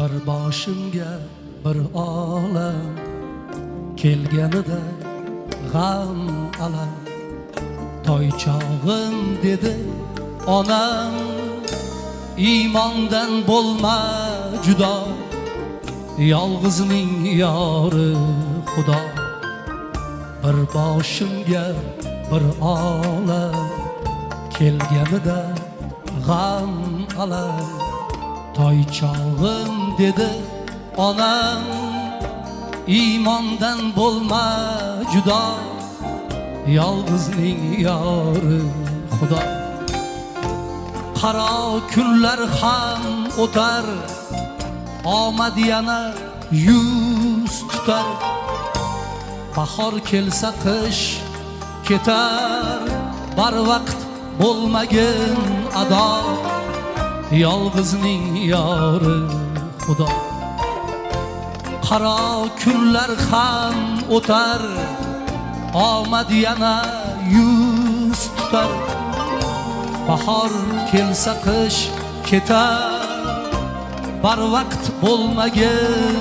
bir boshimga bir olam kelganida g'am alam toychog'im dedi onam iymondan bo'lma judo yolg'izning yori xudo bir boshimga bir olam kelganida g'am alam toychog'im dedi onam iymondan bo'lma judo yolg'izning yori xudo qaro kunlar ham o'tar omad yana yuz tutar bahor kelsa qish ketar barvaqt bo'lmagin ado yolg'izning yori xudo qaro kunlar ham o'tar omad yana yuz tutar bahor kelsa qish ketar barvaqt bo'lmagin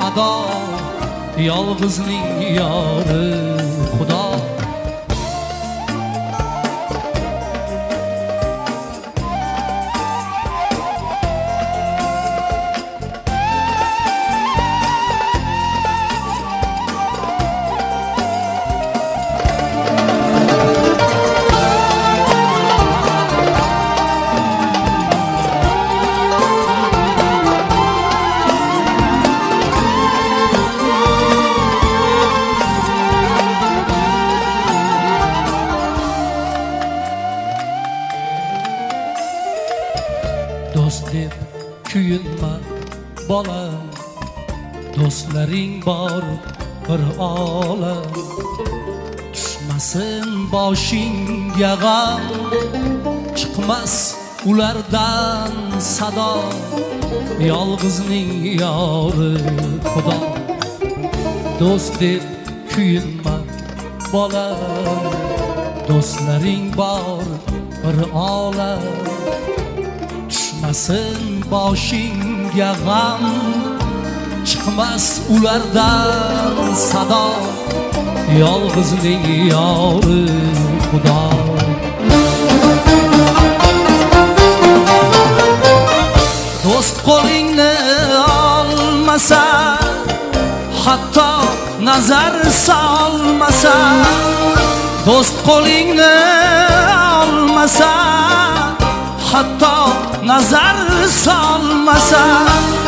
ado yolg'izning yori xudo do'st deb kuyinma bolam do'stlaring bor bir olam tushmasin boshingga g'am chiqmas ulardan sado yolg'izning yori xudo do'st deb kuyinma bolam do'stlaring bor bir olam tushmasin boshingga g'am chiqmas ulardan sado yolg'izning yori xudo do'st qo'lingni olmasa hatto nazar solmasa do'st qo'lingni olmasa hatto nazar solmasa